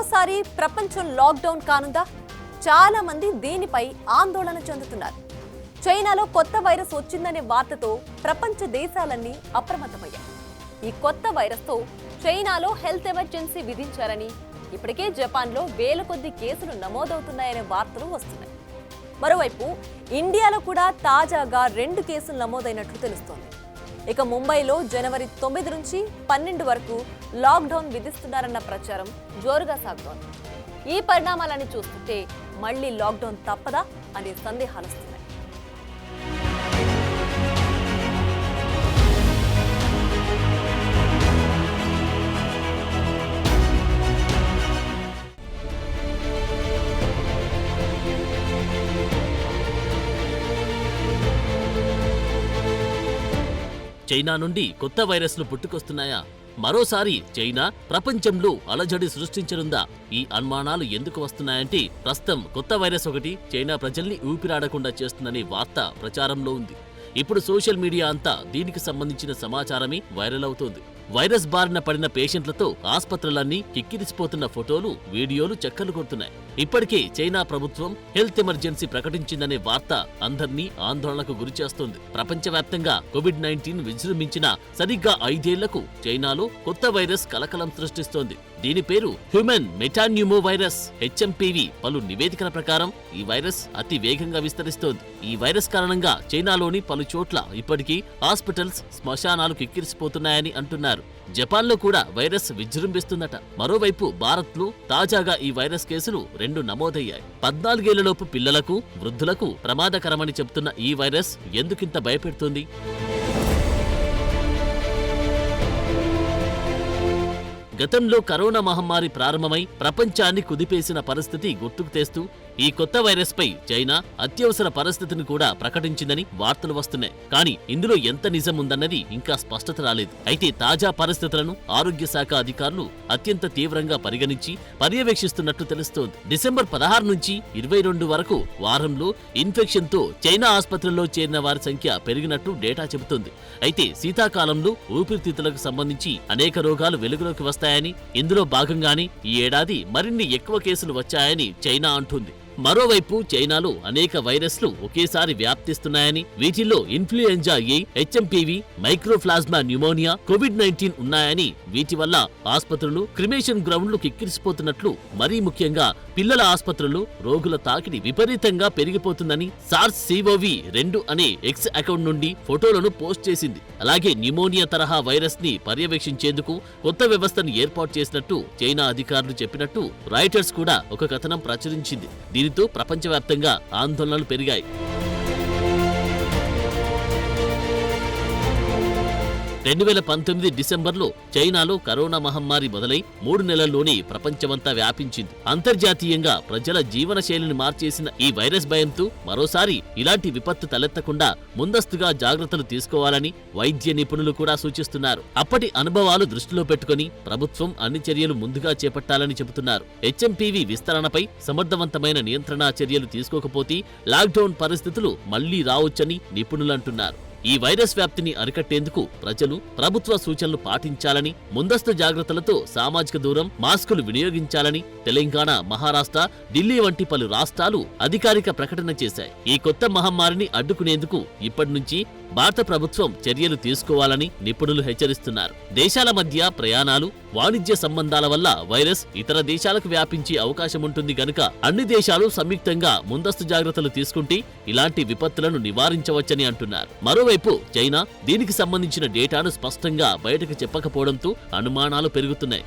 మరోసారి ప్రపంచం లాక్డౌన్ కానుందా? చాలా మంది దీనిపై ఆందోళన చెందుతున్నారు. చైనాలో కొత్త వైరస్ వచ్చిందనే వార్తతో ప్రపంచ దేశాలన్నీ అప్రమత్తమయ్యాయి. ఈ కొత్త వైరస్తో చైనాలో హెల్త్ ఎమర్జెన్సీ విధించారని, ఇప్పటికే జపాన్లో వేల కొద్ది కేసులు నమోదవుతున్నాయనే వార్తలు వస్తున్నాయి. మరోవైపు ఇండియాలో కూడా తాజాగా 2 కేసులు నమోదైనట్లు తెలుస్తోంది. ఇక ముంబైలో జనవరి 9 నుంచి 12 వరకు లాక్డౌన్ విధిస్తున్నారన్న ప్రచారం జోరుగా సాగుతోంది. ఈ పరిణామాలను చూస్తుంటే మళ్లీ లాక్డౌన్ తప్పదా అనే సందేహాలు వస్తున్నాయి. చైనా నుండి కొత్త వైరస్లు పుట్టుకొస్తున్నాయా? మరోసారి చైనా ప్రపంచంలో అలజడి సృష్టించనుందా? ఈ అనుమానాలు ఎందుకు వస్తున్నాయంటే ప్రస్తుతం కొత్త వైరస్ ఒకటి చైనా ప్రజల్ని ఊపిరాడకుండా చేస్తుందనే వార్త ప్రచారంలో ఉంది. ఇప్పుడు సోషల్ మీడియా అంతా దీనికి సంబంధించిన సమాచారమే వైరల్ అవుతోంది. వైరస్ బారిన పడిన పేషెంట్లతో ఆస్పత్రులన్నీ కిక్కిరిసిపోతున్న ఫోటోలు, వీడియోలు చక్కర్లు కొడుతున్నాయి. ఇప్పటికే చైనా ప్రభుత్వం హెల్త్ ఎమర్జెన్సీ ప్రకటించిందనే వార్త అందర్నీ ఆందోళనకు గురిచేస్తోంది. ప్రపంచవ్యాప్తంగా కోవిడ్-19 విజృంభించిన సరిగ్గా 5 ఏళ్లకు చైనాలో కొత్త వైరస్ కలకలం సృష్టిస్తోంది. దీని పేరు హ్యూమన్ మెటాన్యూమో వైరస్ HMPV. పలు నివేదికల ప్రకారం ఈ వైరస్ అతి వేగంగా విస్తరిస్తోంది. ఈ వైరస్ కారణంగా చైనాలోని పలు చోట్ల ఇప్పటికీ హాస్పిటల్స్, శ్మశానాలు కిక్కిరిసిపోతున్నాయని అంటున్నారు. జపాన్లో కూడా వైరస్ విజృంభిస్తుందట. మరోవైపు భారత్లో తాజాగా ఈ వైరస్ కేసులు 2 నమోదయ్యాయి. 14 ఏళ్లలోపు పిల్లలకు, వృద్ధులకు ప్రమాదకరమని చెబుతున్న ఈ వైరస్ ఎందుకింత భయపెడుతుంది? గతంలో కరోనా మహమ్మారి ప్రారంభమై ప్రపంచాన్ని కుదిపేసిన పరిస్థితి గుర్తుకు తెస్తూ ఈ కొత్త వైరస్ పై చైనా అత్యవసర పరిస్థితిని కూడా ప్రకటించిందని వార్తలు వస్తున్నాయి. కానీ ఇందులో ఎంత నిజం ఉందన్నది ఇంకా స్పష్టత రాలేదు. అయితే తాజా పరిస్థితులను ఆరోగ్య శాఖ అధికారులు అత్యంత తీవ్రంగా పరిగణించి పర్యవేక్షిస్తున్నట్లు తెలుస్తోంది. డిసెంబర్ 16 నుంచి 22 వరకు వారంలో ఇన్ఫెక్షన్ తో చైనా ఆసుపత్రుల్లో చేరిన వారి సంఖ్య పెరిగినట్టు డేటా చెబుతోంది. అయితే శీతాకాలంలో ఊపిరితిత్తులకు సంబంధించి అనేక రోగాలు వెలుగులోకి వస్తాయని, ఇందులో భాగంగానే ఈ ఏడాది మరిన్ని ఎక్కువ కేసులు వచ్చాయని చైనా అంటుంది. మరోవైపు చైనాలో అనేక వైరస్లు ఒకేసారి వ్యాప్తిస్తున్నాయని, వీటిల్లో influenza A, HMPV, mycoplasma pneumonia, COVID-19 ఉన్నాయని, వీటి వల్ల ఆసుపత్రులు, క్రిమేషన్ గ్రౌండ్లు కిక్కిరిసిపోతున్నట్లు, మరీ ముఖ్యంగా పిల్లల ఆసుపత్రులు రోగుల తాకిడి విపరీతంగా పెరిగిపోతుందని SARS-CoV-2 అనే X అకౌంట్ నుండి ఫోటోలను పోస్ట్ చేసింది. అలాగే న్యూమోనియా తరహా వైరస్ ని పర్యవేక్షించేందుకు కొత్త వ్యవస్థను ఏర్పాటు చేసినట్టు చైనా అధికారులు చెప్పినట్టు రాయిటర్స్ కూడా ఒక కథనం ప్రచురించింది. దీనితో ప్రపంచవ్యాప్తంగా ఆందోళనలు పెరిగాయి. 2019 డిసెంబర్లో చైనాలో కరోనా మహమ్మారి మొదలై 3 నెలల్లోనే ప్రపంచమంతా వ్యాపించింది. అంతర్జాతీయంగా ప్రజల జీవన శైలిని మార్చేసిన ఈ వైరస్ భయంతో మరోసారి ఇలాంటి విపత్తు తలెత్తకుండా ముందస్తుగా జాగ్రత్తలు తీసుకోవాలని వైద్య నిపుణులు కూడా సూచిస్తున్నారు. అప్పటి అనుభవాలు దృష్టిలో పెట్టుకుని ప్రభుత్వం అన్ని చర్యలు ముందుగా చేపట్టాలని చెబుతున్నారు. HMPV విస్తరణపై సమర్థవంతమైన నియంత్రణా చర్యలు తీసుకోకపోతే లాక్డౌన్ పరిస్థితులు మళ్లీ రావచ్చని నిపుణులంటున్నారు. ఈ వైరస్ వ్యాప్తిని అరికట్టేందుకు ప్రజలు ప్రభుత్వ సూచనలు పాటించాలని, ముందస్తు జాగ్రత్తలతో సామాజిక దూరం, మాస్కులు వినియోగించాలని తెలంగాణ, మహారాష్ట్ర, ఢిల్లీ వంటి పలు రాష్ట్రాలు అధికారిక ప్రకటన చేశాయి. ఈ కొత్త మహమ్మారిని అడ్డుకునేందుకు ఇప్పటి నుంచి భారత ప్రభుత్వం చర్యలు తీసుకోవాలని నిపుణులు హెచ్చరిస్తున్నారు. దేశాల మధ్య ప్రయాణాలు, వాణిజ్య సంబంధాల వల్ల వైరస్ ఇతర దేశాలకు వ్యాపించే అవకాశం ఉంటుంది గనుక అన్ని దేశాలు సంయుక్తంగా ముందస్తు జాగ్రత్తలు తీసుకుంటే ఇలాంటి విపత్తులను నివారించవచ్చని అంటున్నారు. మరోవైపు చైనా దీనికి సంబంధించిన డేటాను స్పష్టంగా బయటకు చెప్పకపోవడంతో అనుమానాలు పెరుగుతున్నాయి.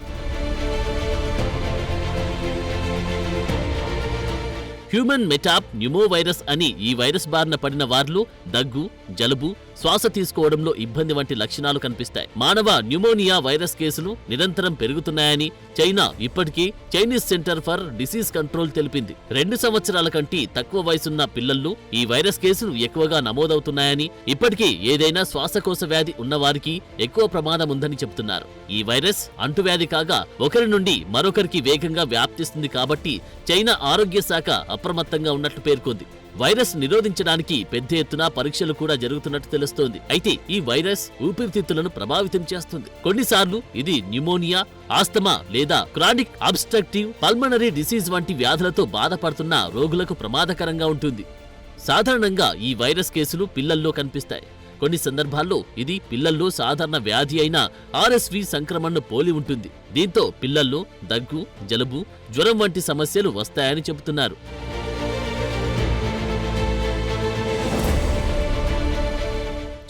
హ్యూమన్ మెటాన్యూమో వైరస్ అని ఈ వైరస్ బారిన పడిన వారిలో దగ్గు, జలుబు, శ్వాస తీసుకోవడంలో ఇబ్బంది వంటి లక్షణాలు కనిపిస్తాయి. మానవ న్యూమోనియా వైరస్ కేసులు నిరంతరం పెరుగుతున్నాయని చైనా ఇప్పటికే Chinese centre for disease control తెలిపింది. 2 సంవత్సరాల కంటే తక్కువ వయసున్న పిల్లల్లో ఈ వైరస్ కేసులు ఎక్కువగా నమోదవుతున్నాయని, ఇప్పటికే ఏదైనా శ్వాసకోశ వ్యాధి ఉన్నవారికి ఎక్కువ ప్రమాదం ఉందని చెబుతున్నారు. ఈ వైరస్ అంటువ్యాధి కాగా ఒకరి నుండి మరొకరికి వేగంగా వ్యాప్తిస్తుంది కాబట్టి చైనా ఆరోగ్య శాఖ అప్రమత్తంగా ఉన్నట్లు పేర్కొంది. వైరస్ నిరోధించడానికి పెద్ద ఎత్తున పరీక్షలు కూడా జరుగుతున్నట్టు తెలుస్తోంది. అయితే ఈ వైరస్ ఊపిరితిత్తులను ప్రభావితం చేస్తుంది. కొన్నిసార్లు ఇది న్యూమోనియా, ఆస్తమా లేదా క్రానిక్ అబ్స్ట్రక్టివ్ పల్మనరీ డిసీజ్ వంటి వ్యాధులతో బాధపడుతున్న రోగులకు ప్రమాదకరంగా ఉంటుంది. సాధారణంగా ఈ వైరస్ కేసులు పిల్లల్లో కనిపిస్తాయి. కొన్ని సందర్భాల్లో ఇది పిల్లల్లో సాధారణ వ్యాధి అయిన RSV సంక్రమణను పోలి ఉంటుంది. దీంతో పిల్లల్లో దగ్గు, జలుబు, జ్వరం వంటి సమస్యలు వస్తాయని చెబుతున్నారు.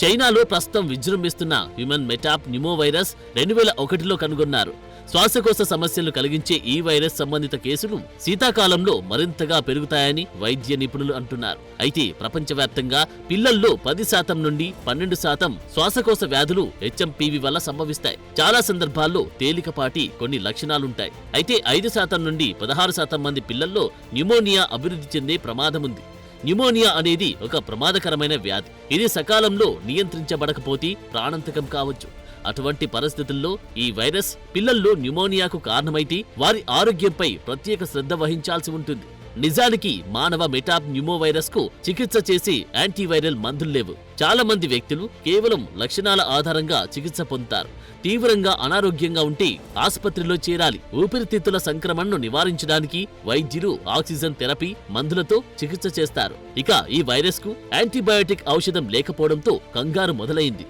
చైనాలో ప్రస్తుతం విజృంభిస్తున్న హ్యూమన్ మెటాప్ న్యూమోవైరస్ 2001లో కనుగొన్నారు. శ్వాసకోశ సమస్యలు కలిగించే ఈ వైరస్ సంబంధిత కేసులు శీతాకాలంలో మరింతగా పెరుగుతాయని వైద్య నిపుణులు అంటున్నారు. అయితే ప్రపంచవ్యాప్తంగా పిల్లల్లో 10% నుండి 12% శ్వాసకోశ వ్యాధులు HMPV వల్ల సంభవిస్తాయి. చాలా సందర్భాల్లో తేలికపాటి కొన్ని లక్షణాలుంటాయి. అయితే 5% నుండి 16% మంది పిల్లల్లో న్యూమోనియా అభివృద్ధి చెందే ప్రమాదముంది. న్యూమోనియా అనేది ఒక ప్రమాదకరమైన వ్యాధి. ఇది సకాలంలో నియంత్రించబడకపోతే ప్రాణాంతకం కావచ్చు. అటువంటి పరిస్థితుల్లో ఈ వైరస్ పిల్లల్లో న్యూమోనియాకు కారణమైతే వారి ఆరోగ్యంపై ప్రత్యేక శ్రద్ధ వహించాల్సి ఉంటుంది. నిజానికి మానవ మెటాప్ న్యూమోవైరస్ కు చికిత్స చేసే యాంటీవైరల్ మందుల్లేవు. చాలా మంది వ్యక్తులు కేవలం లక్షణాల ఆధారంగా చికిత్స పొందుతారు. తీవ్రంగా అనారోగ్యంగా ఉంటే ఆసుపత్రిలో చేరాలి. ఊపిరితిత్తుల సంక్రమణను నివారించడానికి వైద్యులు ఆక్సిజన్ థెరపీ మందులతో చికిత్స చేస్తారు. ఇక ఈ వైరస్ కు యాంటీబయాటిక్ ఔషధం లేకపోవడంతో కంగారు మొదలైంది.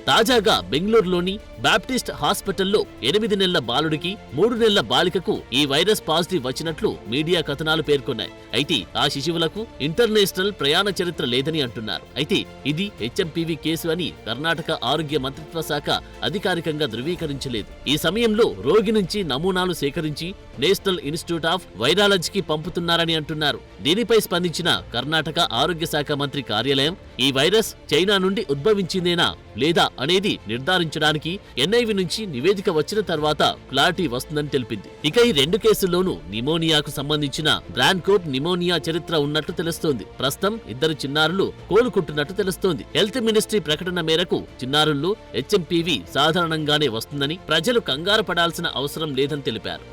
తాజాగా బెంగళూరులోని బాప్టిస్ట్ హాస్పిటల్లో 8 నెలల బాలుడికి 3 నెలల బాలికకు ఈ వైరస్ పాజిటివ్ వచ్చినట్లు మీడియా కథనాలు పేర్కొన్నాయి. అయితే ఆ శిశువులకు ఇంటర్నేషనల్ ప్రయాణ చరిత్ర లేదని అంటున్నారు. అయితే ఇది HMPV కేసు అని కర్ణాటక ఆరోగ్య మంత్రిత్వ శాఖ అధికారికంగా ధృవీకరించలేదు. ఈ సమయంలో రోగి నుంచి నమూనాలు సేకరించి నేషనల్ ఇన్స్టిట్యూట్ ఆఫ్ వైరాలజీకి పంపుతున్నారని అంటున్నారు. దీనిపై స్పందించిన కర్ణాటక ఆరోగ్య శాఖ మంత్రి కార్యాలయం ఈ వైరస్ చైనా నుండి ఉద్భవించిందేనా లేదా అనేది నిర్ధారించడానికి NIV నుంచి నివేదిక వచ్చిన తర్వాత క్లారిటీ వస్తుందని తెలిపింది. ఇక ఈ 2 కేసుల్లోనూ నిమోనియాకు సంబంధించిన బ్రాన్కోట్ నిమోనియా చరిత్ర ఉన్నట్లు తెలుస్తోంది. ప్రస్తుతం 2 చిన్నారులు కోలుకుంటున్నట్టు తెలుస్తోంది. హెల్త్ మినిస్ట్రీ ప్రకటన మేరకు చిన్నారుల్లో HMPV సాధారణంగానే వస్తుందని, ప్రజలు కంగారు పడాల్సిన అవసరం లేదని తెలిపారు.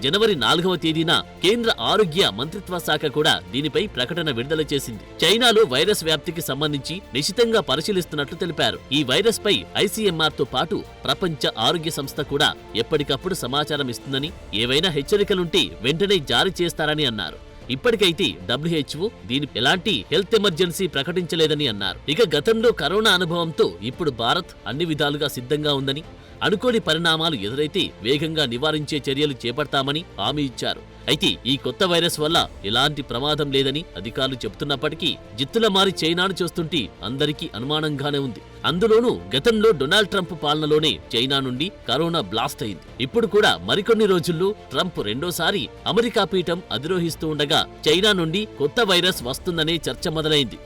జనవరి 4వ తేదీన కేంద్ర ఆరోగ్య మంత్రిత్వ శాఖ కూడా దీనిపై ప్రకటన విడుదల చేసింది. చైనాలో వైరస్ వ్యాప్తికి సంబంధించి నిశితంగా పరిశీలిస్తున్నట్లు తెలిపారు. ఈ వైరస్ పై ICMR తో పాటు ప్రపంచ ఆరోగ్య సంస్థ కూడా ఎప్పటికప్పుడు సమాచారం ఇస్తుందని, ఏవైనా హెచ్చరికలుంటే వెంటనే జారీ చేస్తారని అన్నారు. ఇప్పటికైతే WHO దీని ఎలాంటి హెల్త్ ఎమర్జెన్సీ ప్రకటించలేదని అన్నారు. ఇక గతంలో కరోనా అనుభవంతో ఇప్పుడు భారత్ అన్ని విధాలుగా సిద్ధంగా ఉందని, అనుకోని పరిణామాలు ఎదురైతే వేగంగా నివారించే చర్యలు చేపడతామని హామీ ఇచ్చారు. అయితే ఈ కొత్త వైరస్ వల్ల ఎలాంటి ప్రమాదం లేదని అధికారులు చెబుతున్నప్పటికీ జిత్తుల మారి చైనాను చూస్తుంటే అందరికీ అనుమానంగానే ఉంది. అందులోనూ గతంలో డొనాల్డ్ ట్రంప్ పాలనలోనే చైనా నుండి కరోనా బ్లాస్ట్ అయింది. ఇప్పుడు కూడా మరికొన్ని రోజుల్లో ట్రంప్ రెండోసారి అమెరికా పీఠం అధిరోహిస్తూ ఉండగా చైనా నుండి కొత్త వైరస్ వస్తుందనే చర్చ మొదలైంది.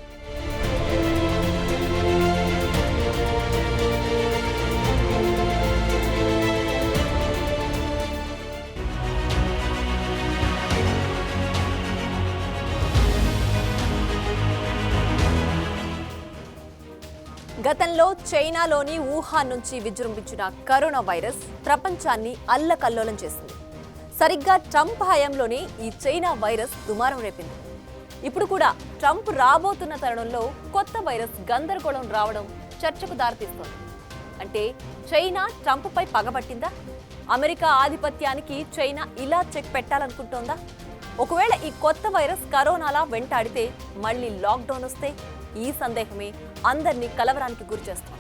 గతంలో చైనాలోని వుహాన్ నుంచి విజృంభించిన కరోనా వైరస్ ప్రపంచాన్ని అల్లకల్లోలం చేసింది. సరిగ్గా ట్రంప్ హయాంలోనే ఈ చైనా వైరస్ దుమారం రేపింది. ఇప్పుడు కూడా ట్రంప్ రాబోతున్న తరుణంలో కొత్త వైరస్ గందరగోళం రావడం చర్చకు దారితీస్తోంది. అంటే చైనా ట్రంప్పై పగబట్టిందా? అమెరికా ఆధిపత్యానికి చైనా ఇలా చెక్ పెట్టాలనుకుంటోందా? ఒకవేళ ఈ కొత్త వైరస్ కరోనాలా వెంటాడితే మళ్ళీ లాక్డౌన్ వస్తే ఈ సందేహమే అందరినీ కలవరానికి గురిచేస్తోంది.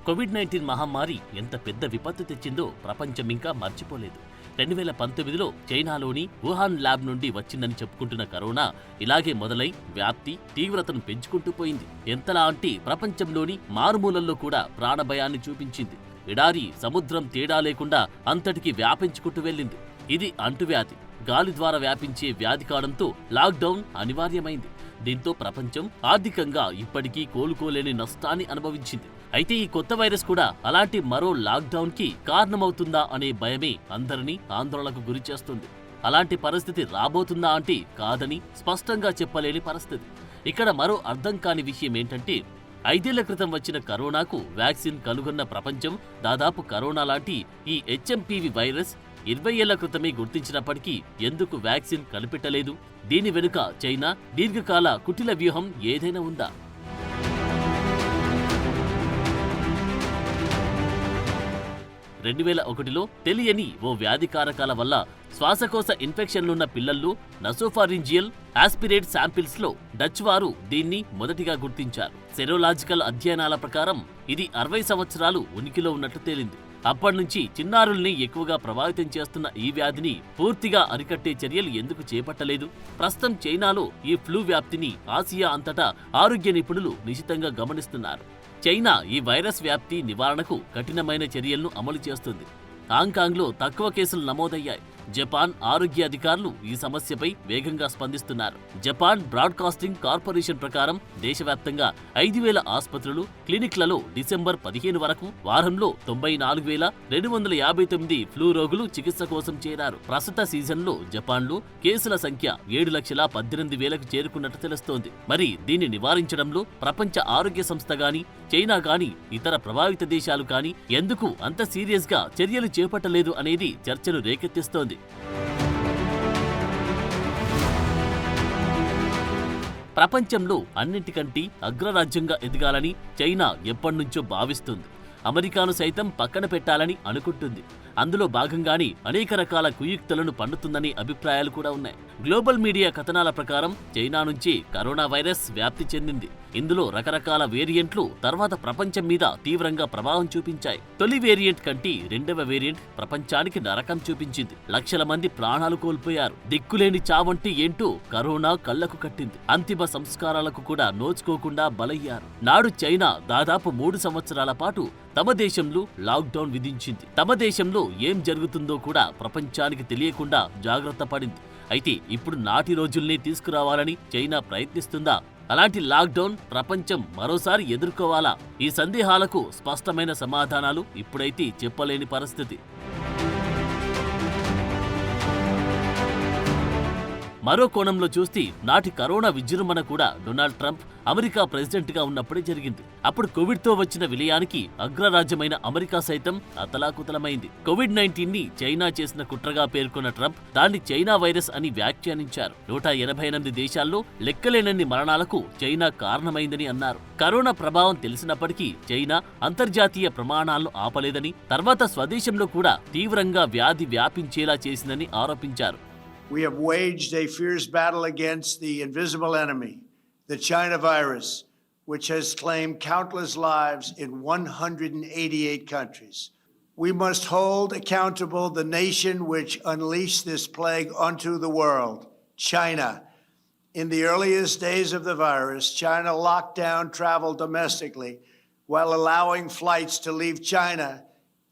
కోవిడ్-19 మహమ్మారి ఎంత పెద్ద విపత్తు తెచ్చిందో ప్రపంచం ఇంకా మర్చిపోలేదు. 2019లో చైనాలోని వుహాన్ ల్యాబ్ నుండి వచ్చిందని చెప్పుకుంటున్న కరోనా ఇలాగే మొదలై వ్యాప్తి తీవ్రతను పెంచుకుంటూ పోయింది. ఎంతలా అంటే ప్రపంచంలోని మారుమూలల్లో కూడా ప్రాణభయాన్ని చూపించింది. ఎడారి సముద్రం తేడా లేకుండా అంతటికి వ్యాపించుకుంటూ వెళ్ళింది. ఇది అంటువ్యాధి. గాలి ద్వారా వ్యాపించే వ్యాధి కావడంతో లాక్డౌన్ అనివార్యమైంది. దీంతో ప్రపంచం ఆర్థికంగా ఇప్పటికీ కోలుకోలేని నష్టాన్ని అనుభవించింది. అయితే ఈ కొత్త వైరస్ కూడా అలాంటి మరో లాక్డౌన్ కి కారణమవుతుందా అనే భయమే అందరినీ ఆందోళనకు గురి చేస్తుంది. అలాంటి పరిస్థితి రాబోతుందా అంటే కాదని స్పష్టంగా చెప్పలేని పరిస్థితి. ఇక్కడ మరో అర్థం కాని విషయం ఏంటంటే 5 ఏళ్ల క్రితం వచ్చిన కరోనాకు వ్యాక్సిన్ కనుగొన్న ప్రపంచం దాదాపు కరోనా లాంటి ఈ హెచ్ఎంపీవీ వైరస్ 20 ఏళ్ల క్రితమే గుర్తించినప్పటికీ ఎందుకు వ్యాక్సిన్ కనిపెట్టలేదు? దీని వెనుక చైనా దీర్ఘకాల కుటిల వ్యూహం ఏదైనా ఉందా? 2001లో తెలియని ఓ వ్యాధి కారకాల వల్ల శ్వాసకోశ ఇన్ఫెక్షన్లున్న పిల్లల్లో నసోఫారింజియల్ ఆస్పిరేట్ శాంపిల్స్ లో డచ్ వారు దీన్ని మొదటిగా గుర్తించారు. సెరోలాజికల్ అధ్యయనాల ప్రకారం ఇది 60 సంవత్సరాలు ఉనికిలో ఉన్నట్లు తేలింది. అప్పటినుంచి చిన్నారుల్ని ఎక్కువగా ప్రభావితం చేస్తున్న ఈ వ్యాధిని పూర్తిగా అరికట్టే చర్యలు ఎందుకు చేపట్టలేదు? ప్రస్తుతం చైనాలో ఈ ఫ్లూ వ్యాప్తిని ఆసియా అంతటా ఆరోగ్య నిపుణులు నిశితంగా గమనిస్తున్నారు. చైనా ఈ వైరస్ వ్యాప్తి నివారణకు కఠినమైన చర్యలను అమలు చేస్తుంది. హాంకాంగ్లో తక్కువ కేసులు నమోదయ్యాయి. జపాన్ ఆరోగ్య అధికారులు ఈ సమస్యపై వేగంగా స్పందిస్తున్నారు. జపాన్ బ్రాడ్కాస్టింగ్ కార్పొరేషన్ ప్రకారం దేశవ్యాప్తంగా 5,000 ఆసుపత్రులు, క్లినిక్లలో డిసెంబర్ 15 వరకు వారంలో 94,259 ఫ్లూ రోగులు చికిత్స కోసం చేరారు. ప్రస్తుత సీజన్లో జపాన్లో కేసుల సంఖ్య 7,18,000కు చేరుకున్నట్టు తెలుస్తోంది. మరి దీన్ని నివారించడంలో ప్రపంచ ఆరోగ్య సంస్థ గాని, చైనా గాని, ఇతర ప్రభావిత దేశాలు కాని ఎందుకు అంత సీరియస్ గా చర్యలు చేపట్టలేదు అనేది చర్చను రేకెత్తిస్తోంది. ప్రపంచంలో అన్నింటికంటే అగ్రరాజ్యంగా ఎదగాలని చైనా ఎప్పటినుంచో భావిస్తుంది. అమెరికాను సైతం పక్కన పెట్టాలని అనుకుంటుంది. అందులో భాగంగానే అనేక రకాల కుయుక్తులను పన్నుతుందనే అభిప్రాయాలు కూడా ఉన్నాయి. గ్లోబల్ మీడియా కథనాల ప్రకారం చైనా నుంచి కరోనా వైరస్ వ్యాప్తి చెందింది. ఇందులో రకరకాల వేరియంట్లు తర్వాత ప్రపంచం మీద తీవ్రంగా ప్రభావం చూపించాయి. తొలి వేరియంట్ కంటే రెండవ వేరియంట్ ప్రపంచానికి నరకం చూపించింది. లక్షల మంది ప్రాణాలు కోల్పోయారు. దిక్కులేని చావంటే ఏంటో కరోనా కళ్లకు కట్టింది. అంతిమ సంస్కారాలకు కూడా నోచుకోకుండా బలయ్యారు. నాడు చైనా దాదాపు 3 సంవత్సరాల పాటు తమ దేశంలో లాక్డౌన్ విధించింది. తమ దేశంలో ఏం జరుగుతుందో కూడా ప్రపంచానికి తెలియకుండా జాగ్రత్త పడింది. అయితే ఇప్పుడు నాటి రోజుల్ని తీసుకురావాలని చైనా ప్రయత్నిస్తుందా? అలాంటి లాక్డౌన్ ప్రపంచం మరోసారి ఎదుర్కోవాలా? ఈ సందేహాలకు స్పష్టమైన సమాధానాలు ఇప్పుడైతే చెప్పలేని పరిస్థితి. మరో కోణంలో చూస్తే నాటి కరోనా విజృంభణ కూడా డొనాల్డ్ ట్రంప్ అమెరికా ప్రెసిడెంట్ గా ఉన్నప్పుడే జరిగింది. అప్పుడు కోవిడ్తో వచ్చిన విలయానికి అగ్రరాజ్యమైన అమెరికా సైతం అతలాకుతలమైంది. కోవిడ్-19 ని చైనా చేసిన కుట్రగా పేర్కొన్న ట్రంప్ దాన్ని చైనా వైరస్ అని వ్యాఖ్యానించారు. 188 దేశాల్లో లెక్కలేనన్ని మరణాలకు చైనా కారణమైందని అన్నారు. కరోనా ప్రభావం తెలిసినప్పటికీ చైనా అంతర్జాతీయ ప్రమాణాలను ఆపలేదని, తర్వాత స్వదేశంలో కూడా తీవ్రంగా వ్యాధి వ్యాపించేలా చేసిందని ఆరోపించారు. We have waged a fierce battle against the invisible enemy, the China virus, which has claimed countless lives in 188 countries. We must hold accountable the nation which unleashed this plague onto the world, China. In the earliest days of the virus, China locked down travel domestically while allowing flights to leave China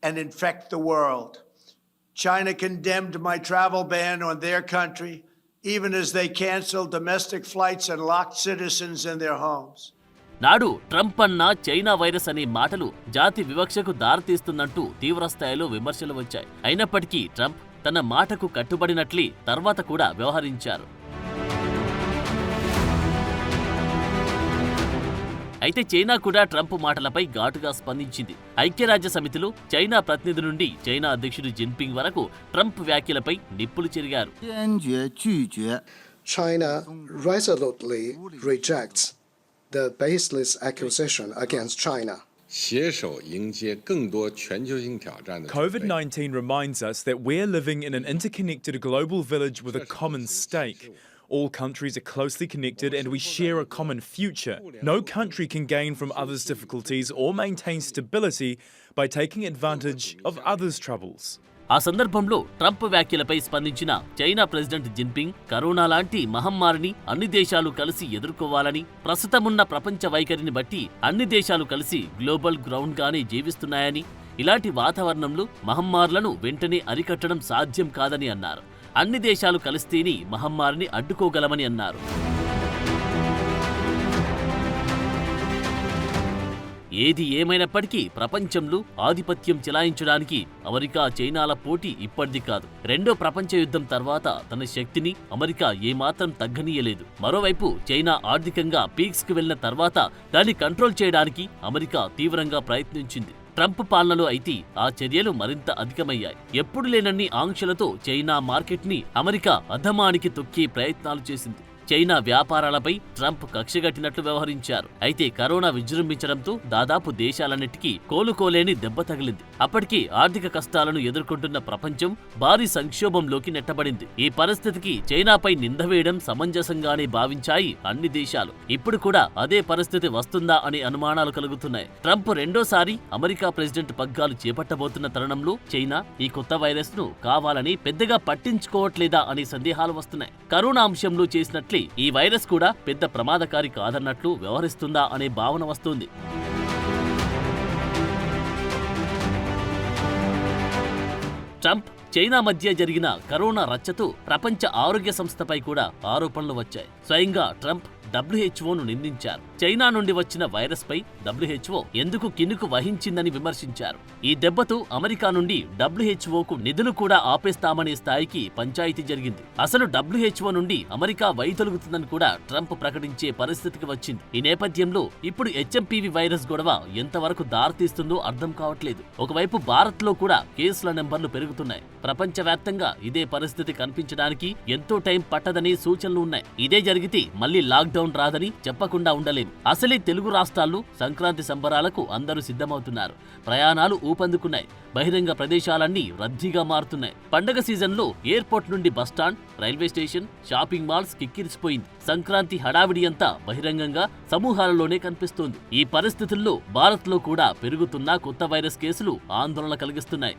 and infect the world. China condemned my travel ban on their country, even as they canceled domestic flights and locked citizens in their homes. నాడు Trump అన్న China virus అనే మాటలు జాతి వివక్షకు దారితీస్తుందంటూ తీవ్రస్థాయిలో విమర్శలు వచ్చాయి. అయినప్పటికీ ట్రంప్ తన మాటకు కట్టుబడినట్లే తర్వాత కూడా వ్యవహరించారు. అయితే చైనా కూడా ట్రంప్ మాటలపై ఘాటుగా స్పందించింది. ఐక్యరాజ్య సమితిలో చైనా ప్రతినిధి నుండి చైనా అధ్యక్షుడు జిన్పింగ్ వరకు ట్రంప్ వ్యాఖ్యలపై నిప్పులు చెరిగారు. China resolutely rejects the baseless accusation against China. COVID-19 reminds us that we're living in an interconnected global village with a common stake. All countries are closely connected and we share a common future. No country can gain from others' difficulties or maintain stability by taking advantage of others' troubles. ఆ సందర్భంలో Trump వ్యాఖ్యలపై స్పందించిన China president Jinping corona లాంటి మహమ్మారిని అన్ని దేశాలు కలిసి ఎదుర్కోవాలని, ప్రస్తుతమున్న ప్రపంచ వైఖరిని బట్టి అన్ని దేశాలు కలిసి గ్లోబల్ గ్రౌండ్ గానే జీవిస్తున్నాయని, ఇలాంటి వాతావరణంలో మహమ్మారులను వెంటనే అరికట్టడం సాధ్యం కాదని అన్నారు. అన్ని దేశాలు కలిస్తేనే మహమ్మారిని అడ్డుకోగలమని అన్నారు. ఏది ఏమైనప్పటికీ ప్రపంచంలో ఆధిపత్యం చెలాయించడానికి అమెరికా చైనాల పోటీ ఇప్పటిది కాదు. రెండో ప్రపంచ యుద్ధం తర్వాత తన శక్తిని అమెరికా ఏమాత్రం తగ్గనీయలేదు. మరోవైపు చైనా ఆర్థికంగా పీక్స్ కు వెళ్లిన తర్వాత దాన్ని కంట్రోల్ చేయడానికి అమెరికా తీవ్రంగా ప్రయత్నించింది. ట్రంప్ పాలనలో అయితే ఆ చర్యలు మరింత అధికమయ్యాయి. ఎప్పుడు లేనన్ని ఆంక్షలతో చైనా మార్కెట్ని అమెరికా అధమానికి తొక్కే ప్రయత్నాలు చేసింది. చైనా వ్యాపారాలపై ట్రంప్ కక్షగట్టినట్లు వ్యవహరించారు. అయితే కరోనా విజృంభించడంతో దాదాపు దేశాలన్నిటికీ కోలుకోలేని దెబ్బ తగిలింది. అప్పటికి ఆర్థిక కష్టాలను ఎదుర్కొంటున్న ప్రపంచం భారీ సంక్షోభంలోకి నెట్టబడింది. ఈ పరిస్థితికి చైనాపై నింద వేయడం సమంజసంగానే భావించాయి అన్ని దేశాలు. ఇప్పుడు కూడా అదే పరిస్థితి వస్తుందా అనే అనుమానాలు కలుగుతున్నాయి. ట్రంప్ రెండోసారి అమెరికా ప్రెసిడెంట్ పగ్గాలు చేపట్టబోతున్న తరుణంలో చైనా ఈ కొత్త వైరస్ ను కావాలని పెద్దగా పట్టించుకోవట్లేదా అనే సందేహాలు వస్తున్నాయి. కరోనా అంశంలో చేసినట్లు ఈ వైరస్ కూడా పెద్ద ప్రమాదకారి కాదన్నట్లు వ్యవహరిస్తుందా అనే భావన వస్తుంది. ట్రంప్ చైనా మధ్య జరిగిన కరోనా రచ్చతో ప్రపంచ ఆరోగ్య సంస్థపై కూడా ఆరోపణలు వచ్చాయి. స్వయంగా ట్రంప్ WHOను నిందించారు. చైనా నుండి వచ్చిన వైరస్ పై WHO ఎందుకు కినుకు వహించిందని విమర్శించారు. ఈ దెబ్బతో అమెరికా నుండి WHOకు నిధులు కూడా ఆపేస్తామనే స్థాయికి పంచాయతీ జరిగింది. అసలు WHO నుండి అమెరికా వైదొలుగుతుందని కూడా ట్రంప్ ప్రకటించే పరిస్థితికి వచ్చింది. ఈ నేపథ్యంలో ఇప్పుడు HMPV వైరస్ గొడవ ఎంతవరకు దారితీస్తుందో అర్థం కావట్లేదు. ఒకవైపు భారత్ లో కూడా కేసుల నెంబర్లు పెరుగుతున్నాయి. ప్రపంచవ్యాప్తంగా ఇదే పరిస్థితి కనిపించడానికి ఎంతో టైం పట్టదనే సూచనలు ఉన్నాయి. ఇదే జరిగితే మళ్లీ లాక్డౌన్ రాదని చెప్పకుండా ఉండలేం. అసలే తెలుగు రాష్ట్రాల్లో సంక్రాంతి సంబరాలకు అందరూ సిద్ధమవుతున్నారు. ప్రయాణాలు ఊపందుకున్నాయి. బహిరంగ ప్రదేశాలన్నీ రద్దీగా మారుతున్నాయి. పండగ సీజన్లో ఎయిర్పోర్ట్ నుండి bus stand, railway station, shopping malls కిక్కిరిసిపోయింది. సంక్రాంతి హడావిడి అంతా బహిరంగంగా సమూహాలలోనే కనిపిస్తోంది. ఈ పరిస్థితుల్లో భారత్లో కూడా పెరుగుతున్న కొత్త వైరస్ కేసులు ఆందోళన కలిగిస్తున్నాయి.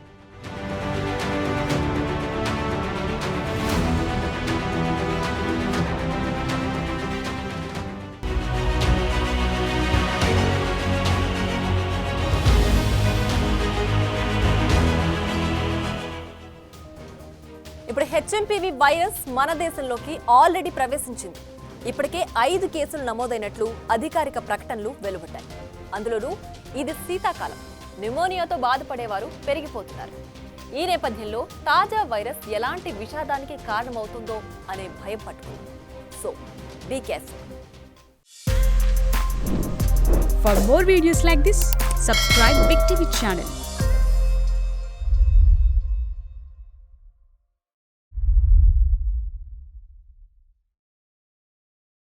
ఇప్పుడు HMPV వైరస్ మన దేశంలోకి ఆల్రెడీ ప్రవేశించింది. ఇప్పటికే 5 కేసులు నమోదైనట్లు అధికారిక ప్రకటనలు వెలువడ్డాయి. అందులోనూ ఇది శీతాకాలం, న్యూమోనియాతో బాధపడేవారు పెరిగిపోతున్నారు. ఈ నేపథ్యంలో తాజా వైరస్ ఎలాంటి విషాదానికి కారణమవుతుందో అనే భయం పట్టుకుంది. So be careful. For more videos like this, subscribe Big TV channel.